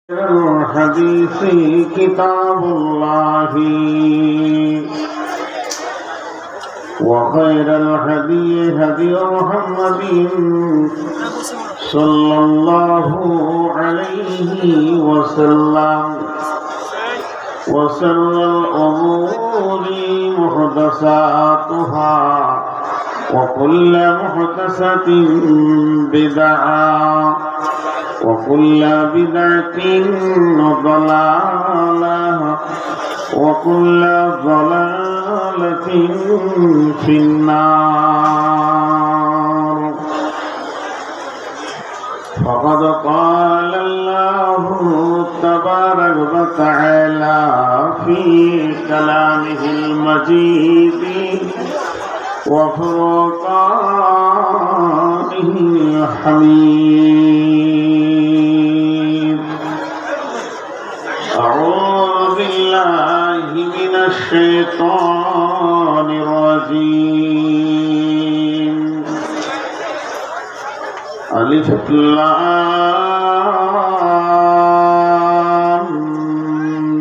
الحديث كتاب الله وخير الهدي هدي محمد صلى الله عليه وسلم وشر الأمور محدثاتها وكل محدثة بدعة وكل بدعة ضلالة وكل ضلالة في النار. فقد قال الله تبارك وتعالى في كلامه المجيد وفرقانه الحميد. أعوذ بالله من الشيطان الرجيم. ألف لام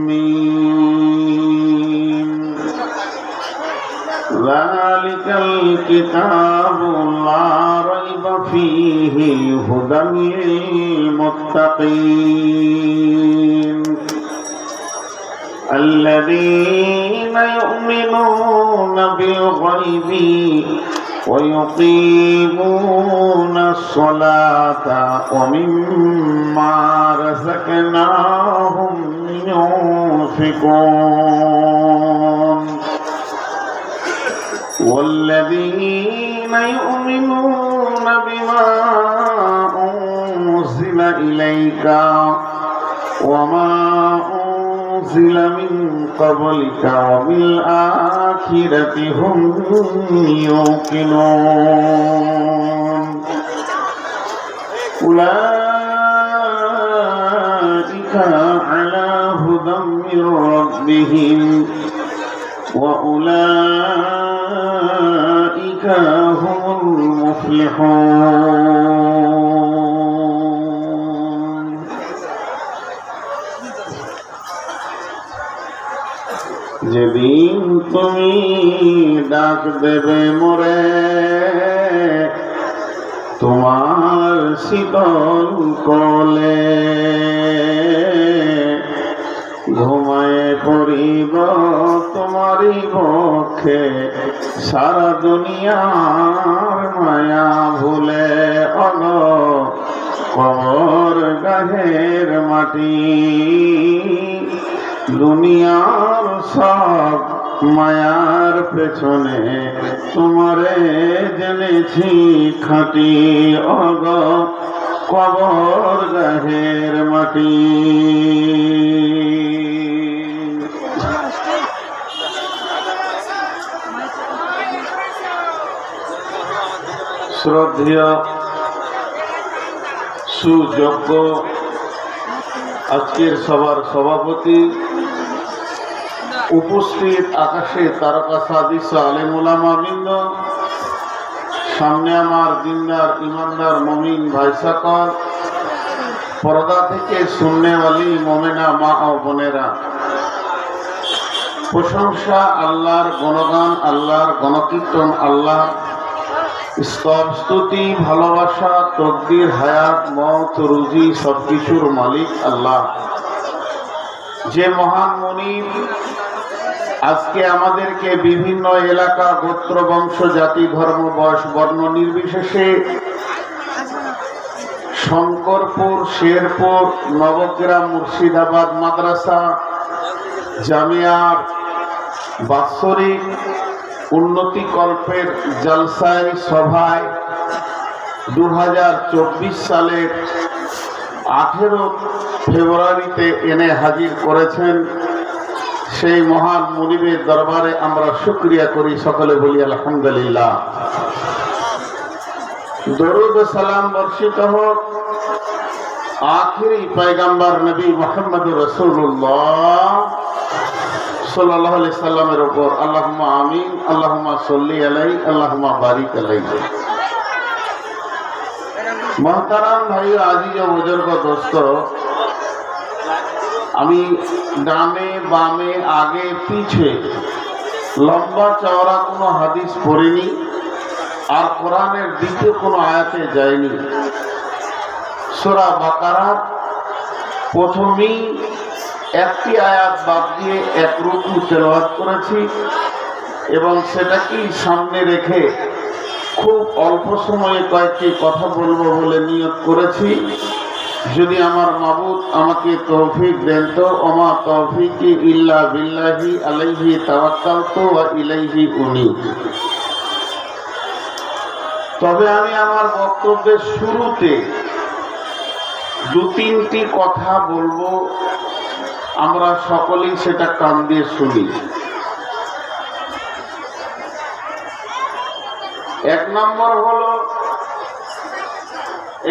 ميم. ذلك الكتاب لا ريب فيه هدى للمتقين الذين يؤمنون بالغيب ويقيمون الصلاة ومما رزقناهم ينفقون والذين يؤمنون بما أنزل إليك وما أنزل من قبلك وبالآخرة هم يوقنون أولئك على هدى من ربهم وأولئك هم المفلحون. যেদিন তুমি ডাক দেবে মোরে তোমার শীতল কোলে ঘুমায়ে পড়িব তোমারই পক্ষে সারা দুনিয়ার মায়া ভুলে অগ কবর গাহের মাটি দুনিয়ার সব মায়ার পেছনে তোমারে জেনেছি খাঁটি অগ কবর গাহের মাটি। শ্রদ্ধেয় সুযোগ্য আজকের সভার সভাপতি, উপস্থিত আকাশে তারকা সাদিস আলেম ওলামা বৃন্দ, সামনে আমার দিনদার ইমানদার মমিন ভাই সকল, পর্দা থেকে সুন্নেওয়ালি মোমেনা মা ও বোনেরা, প্রশংসা আল্লাহর, গণগান আল্লাহর, গণকীর্তন আল্লাহ, স্তব স্তুতি ভালোবাসা তকদির হায়াত মওত রুজি সবকিছুর মালিক আল্লাহ। যে মহান মুনিব আজকে আমাদেরকে বিভিন্ন এলাকা গোত্র বংশ জাতি ধর্ম বয়স বর্ণ নির্বিশেষে শঙ্করপুর শেরপুর নবগ্রাম মুর্শিদাবাদ মাদ্রাসা জামিয়ার বাৎসরিক উন্নতিকল্পের জলসায় সভায় 2024 সালের 18 ফেব্রুয়ারিতে এনে হাজির করেছেন, সেই মহান মুনিবের দরবারে আমরা শুকরিয়া করি, সকলে বলি আলহামদুলিল্লাহ। দরুদ ও সালাম বর্ষিত হোক আখিরি পয়গম্বর নবী মুহাম্মদুর রাসূলুল্লাহ সাল্লাল্লাহু আলাইহি সাল্লামের উপর। আল্লাহুম্মা আমিন, আল্লাহুম্মা সাল্লি আলাইহি, আল্লাহুম্মা বারিক আলাইহি। मोहतरम भाई आजी जो बुजुर्ग दोस्तों, আমি ডানে বামে আগে পিছে লম্বা চওড়া কোনো হাদিস পড়িনি, আর কোরআনের দ্বিতীয় কোনো আয়াতে যায়নি। সূরা বাকারার প্রথমেই একটি আয়াত বাদ দিয়ে এক রুকু তেলাওয়াত করেছি এবং সেটাকেই সামনে রেখে খুব অল্প সময়ে কয়েকটি কথা বলবো বলে নিয়ত করেছি। যদি আমার মাবুদ আমাকে তৌফিক দেন তো ওমা তৌফিকি ইল্লা বিল্লাহি আলাইহি তাওয়াক্কালতু ওয়া ইলাইহি উনীব। তবে আমি আমার বক্তব্যের শুরুতে দু তিনটি কথা বলবো, আমরা সকলেই সেটা কান দিয়ে শুনি। এক নম্বর হলো,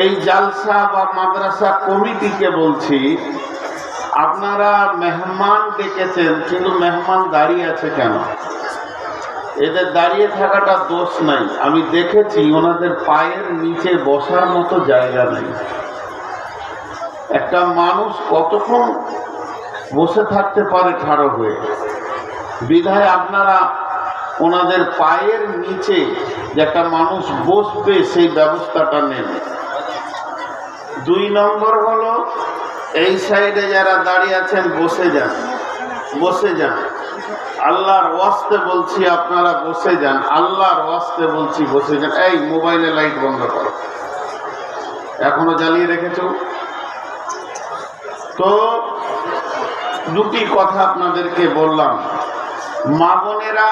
এই জালসা বা মাদ্রাসা কমিটিকে বলছি, আপনারা মেহমান ডেকেছেন কিন্তু মেহমান দাঁড়িয়ে আছে কেন? এদের দাঁড়িয়ে থাকাটা দোষ নাই, আমি দেখেছি ওনাদের পায়ের নিচে বসার মতো জায়গা নেই। একটা মানুষ কতক্ষণ বসে থাকতে পারে ঠাড়ো হয়ে? বিধায় আপনারা ওনাদের পায়ের নিচে যে একটা মানুষ বসবে সেই ব্যবস্থাটা নেন। দুই নম্বর হলো, এই সাইডে যারা দাঁড়িয়ে আছেন বসে যান, বসে যান। আল্লাহর ওয়াস্তে বলছি আপনারা বসে যান, আল্লাহর ওয়াস্তে বলছি বসে যান। এই মোবাইলে লাইট বন্ধ করো, এখনো জ্বালিয়ে রেখেছ তো। দুটি কথা আপনাদেরকে বললাম, মা বোনেরা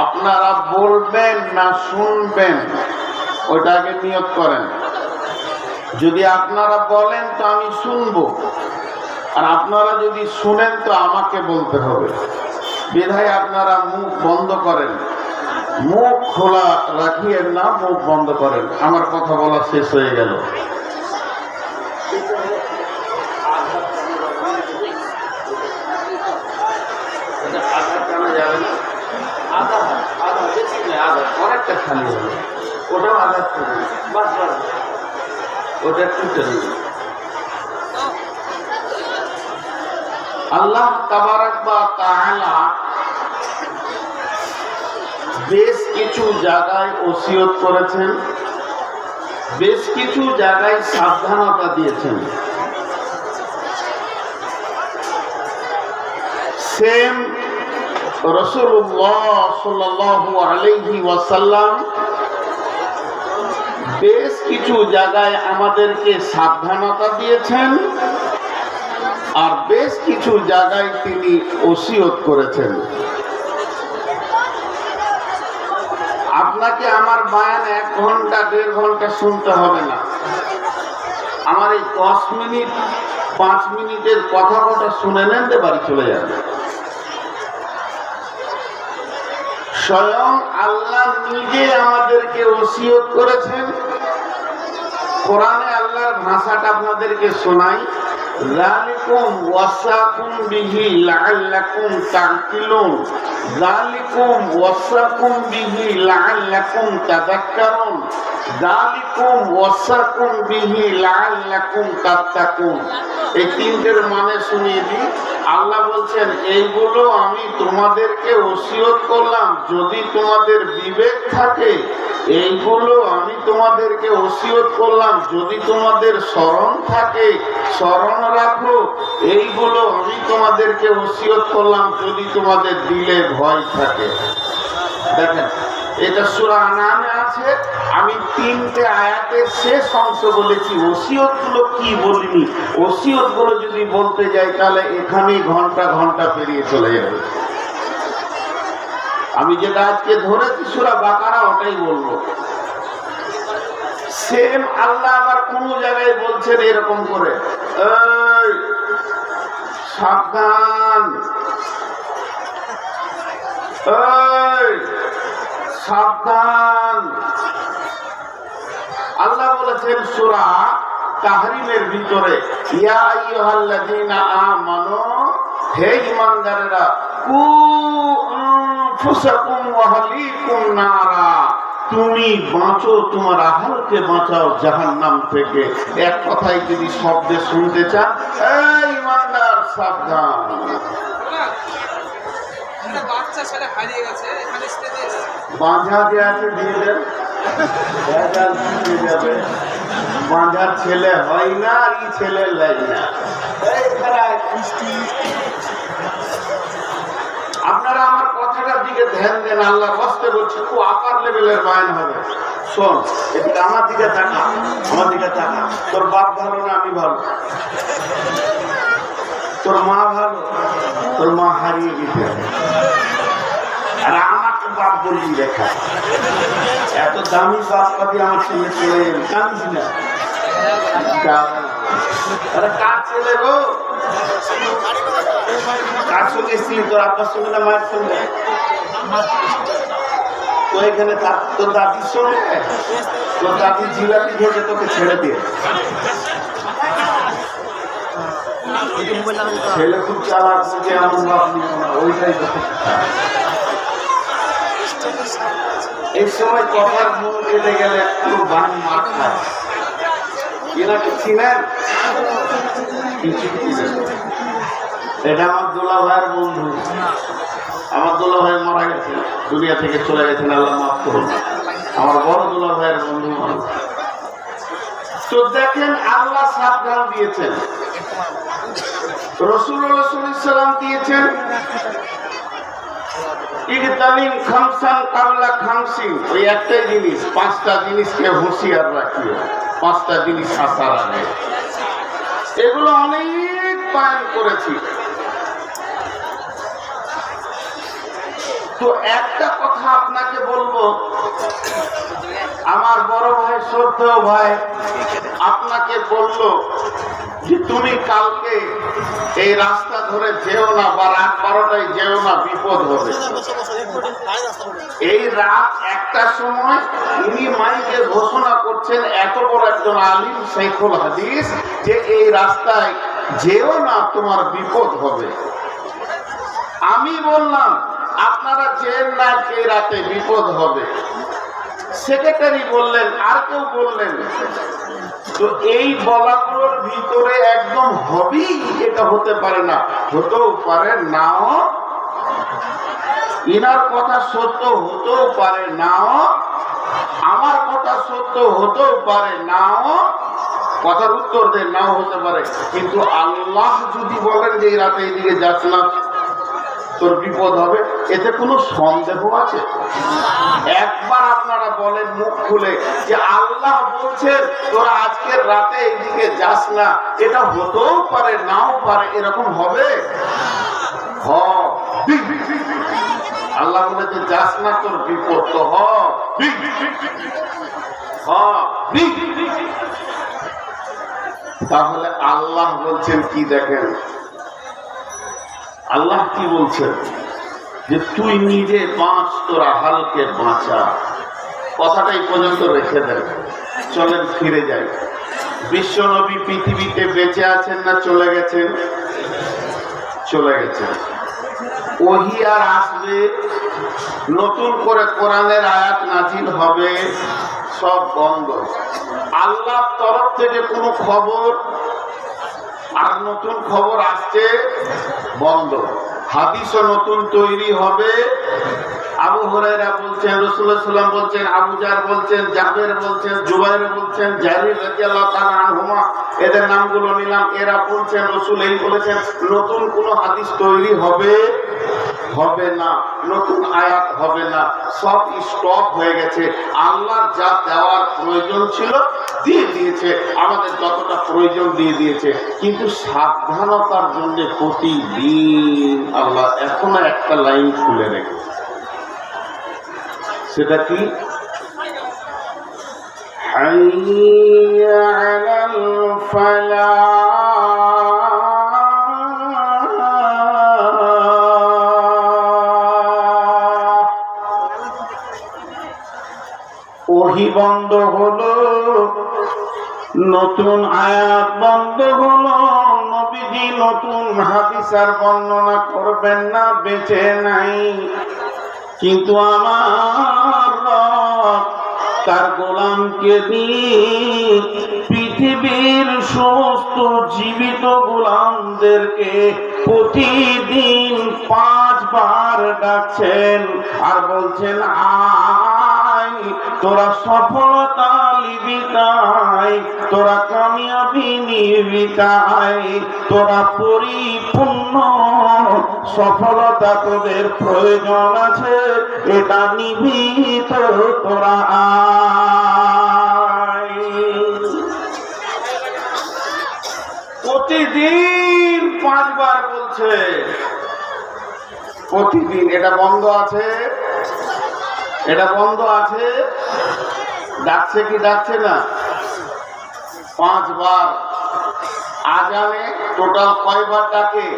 আপনারা বলবেন না শুনবেন ওটা আগে নিয়ত করেন। যদি আপনারা বলেন তো আমি শুনবো, আর আপনারা যদি শুনেন তো আমাকে বলতে হবে। বিধায় আপনারা মুখ বন্ধ করেন, মুখ খোলা রাখিয়েন না, মুখ বন্ধ করেন। আমার কথা বলা শেষ হয়ে গেল। অনেকটা খালি হবে, ওটাও আঘাত করবে, ওটা টুটে নেবে। আল্লাহ তাবারাক ওয়া তাআলা বেশ কিছু জায়গায় ওসিয়ত করেছেন, বেশ কিছু জায়গায় সাবধানতা দিয়েছেন। সেম রাসূলুল্লাহ সাল্লাল্লাহু আলাইহি ওয়াসাল্লাম বেশ কিছু জায়গায় আমাদেরকে সাবধানতা দিয়েছেন, আর বেশ কিছু জায়গায় তিনি ওসিয়ত করেছেন। আপনাকে আমার বয়ান 1 ঘন্টা 1.5 ঘন্টা শুনতে হবে না। আমার এই 10 মিনিট 5 মিনিটের কথা শুনে নেন, বাড়ি চলে যাবে। স্বয়ং আল্লাহ নিজে আমাদেরকে ওসিয়ত করেছেন। কোরআনে আল্লাহর ভাষাটা আপনাদেরকে শোনাই। যালিকুম ওয়াসাকুম বিহি লাআল্লাকুম তা'কিলুন, যালিকুম ওয়াসাকুম বিহি লাআল্লাকুম তাযাক্কারুন, যালিকুম ওয়াসাকুম বিহি লাআল্লাকুম তাত্তাকুন। এই তিনটের মানে শুনিয়ে দিই। আল্লাহ বলছেন, এইগুলো আমি তোমাদেরকে ওসিয়ত করলাম যদি তোমাদের বিবেক থাকে। এইগুলো আমি তোমাদেরকে ওসিয়ত করলাম যদি তোমাদের স্মরণ থাকে, স্মরণ রাখো। এইগুলো আমি তোমাদেরকে ওসিয়ত করলাম যদি তোমাদের দিলে ভয় থাকে। দেখেন, এটা সূরা আনআমে আছে। আমি 3টে আয়াতের শেষ অংশ বলেছি, ওসিয়ত গুলো কি বলিনি। ওসিয়ত গুলো যদি বলতে যাই তাহলে এখানেই ঘন্টা ঘন্টা পেরিয়ে চলে যাবে। আমি যেটা আজকে ধরেছি সূরা বাকারা, ওটাই বলবো। সেম আল্লাহ আবার কোন জায়গায় বলছেন এরকম করে, এই সাবধান, এই সাবধান। আল্লাহ বলেছেন সূরা তাহরিমের ভিতরে, ইয়া আইয়ুহাল্লাযীনা আমানু, হে ঈমানদারেরা, কু আনফুসাকুম ওয়া আহলিকুম নারা, তুমি বাঁচো, তোমার আহলকে বাঁচাও জাহান্নাম থেকে। এক কথায় যদি শব্দে শুনতে চান, এই ঈমান সাবধান। বাচ্চা ছেলে হারিয়ে গেছে, এখানে বাঁধা যে আছে দিয়ে দেন, বাঁধার ছেলে হয় না, আর ই ছেলে লাগে না। আপনারা আমার কথাটার দিকে ধ্যান দেন, আল্লাহ কষ্টে বলছি, খুব আপার লেভেলের বায়ন হবে। শোন, এদিকে আমার দিকে তাকা, আমার দিকে তাকা। তোর বাপ ভালো না আমি ভালো? তোর মা ভালো? তোর মা হারিয়ে গেছে, আর আমাকে বাপ বলবি দেখা। এত দামি বাপ পাবি আমার ছেলে চলে কাঁদিস না। আরে কার ছেলে গো? কার সঙ্গে এসেছিলি? তোর আব্বার সঙ্গে না মায়ের সঙ্গে? তো এখানে তোর দাদির সঙ্গে? তোর দাদির জিলাপি খেয়ে তোকে ছেড়ে দিয়ে। ছেলে খুব চালাক, এমন বাপ নিত না, ওইটাই তো। এই সময় কথার মন কেটে গেলে একটু বান মার খায়। এনাকে চিনেন? এটা আমার দোলা ভাইয়ের বন্ধু। আমার দোলা ভাই মারা গেছে, দুনিয়া থেকে চলে গেছেন, আল্লাহ মাফ করুন। আমার বড় দোলা ভাইয়ের বন্ধু মানুষ। তো দেখেন, আল্লাহ সাবধান দিয়েছেন, রাসূলুল্লাহ সাল্লাল্লাহু আলাইহি ওয়াসাল্লাম দিয়েছেন, ইগতানিম খামসান কাবলা খামসিন। ওই একটাই জিনিস, পাঁচটা জিনিসকে হুঁশিয়ার রাখিও, পাঁচটা জিনিস আসার আগে। এগুলো অনেক বয়ান করেছি। তো একটা কথা আপনাকে বলবো, আমার বড় ভাই, শ্রদ্ধেয় ভাই আপনাকে বললো যে তুমি কালকে এই রাস্তা ধরে যেও না, বা রাত 12টায় যেও না, বিপদ হবে। এই রাত 1টার সময় ইনি মাইকে ঘোষণা করছেন, এত বড় একজন আলিম শেখুল হাদিস, যে এই রাস্তায় যেও না, তোমার বিপদ হবে। আমি বললাম আপনারা যেন না, কে রাতে বিপদ হবে। সেক্রেটারি বললেন, আর কেউ বললেন। তো এই বলাগুলোর ভিতরে একদম হবেই এটা হতে পারে না, হতেও পারে নাও। ইনার কথা সত্য হতেও পারে নাও, আমার কথা সত্য হতেও পারে নাও। কথার উত্তর দেন, নাও হতে পারে। কিন্তু আল্লাহ যদি বলেন যে এই রাতে এইদিকে যাস না, তোর বিপদ হবে, এতে কোনো সন্দেহ আছে? একবার আপনারা বলেন মুখ খুলে যে আল্লাহ বলছেন তোরা আজকের রাতে এইদিকে যাস না, এটা হতেও পারে নাও পারে, এরকম হবে? আল্লাহ বলেছে যাস না, তোর বিপদ তো তাহলে আল্লাহ বলছেন কি দেখেন, আল্লাহ কি বলছেন যে তুই নিজে বাঁচ, তোরা হালকে বাঁচা। কথাটাই পর্যন্ত রেখে দেন। চলেন ফিরে যাই। বিশ্ব নবী পৃথিবীতে বেঁচে আছেন না চলে গেছেন? চলে গেছেন। ওহী আর আসবে, নতুন করে কোরআনের আয়াত নাজিল হবে, সব বন্ধ। আল্লাহর তরফ থেকে কোনো খবর আর নতুন খবর আসছে বন্ধ। হাদিসও নতুন তৈরি হবে। আবু হুরায়রা বলছেন, রাসূলুল্লাহ সাল্লাল্লাহু আলাইহি ওয়াসাল্লাম বলছেন, আবু জার বলছেন, জাবের বলছেন, জুবাইর বলছেন, জারির রাদিয়াল্লাহু তাআলা আনহুমা, এদের নামগুলো নিলাম। এরা বলছেন রাসূল এই বলেছেন। নতুন কোন হাদিস তৈরি হবে হবে না, নতুন আয়াত হবে না, সব স্টপ হয়ে গেছে। আল্লাহর যা দেওয়ার প্রয়োজন ছিল দিয়ে দিয়েছে, আমাদের যতটা প্রয়োজন দিয়ে দিয়েছে। কিন্তু সাবধানতার জন্য প্রতিদিন আল্লাহ এখনো একটা লাইন খুলে রেখেছে। সেটা কি? হাইয়া আলাল ফালাহ, ওহী বন্ধ হলো, নতুন আয়াত বন্ধ হলো, নবীজি নতুন হাদিস আর বর্ণনা করবেন না, বেঁচে নাই। কিন্তু আমার রব তার গোলামকে দিয়ে পৃথিবীর সমস্ত জীবিত গোলাম মানুষদেরকে প্রতিদিন 5 বার ডাকছেন আর বলছেন আয় তোরা সফলতা নিবি তাই, তোরা কামিয়াবি নিবি তাই, তোরা পরিপূর্ণ সফলতা তোদের প্রয়োজন আছে, এটা নিবি তো তোরা আয়। প্রতিদিন 5 বার বলছে, প্রতিদিন। এটা বন্ধ আছে, এটা বন্ধ আছে, ডাকছে কি ডাকছে না? 5 বার। আজানে টোটাল কয়বার ডাকে?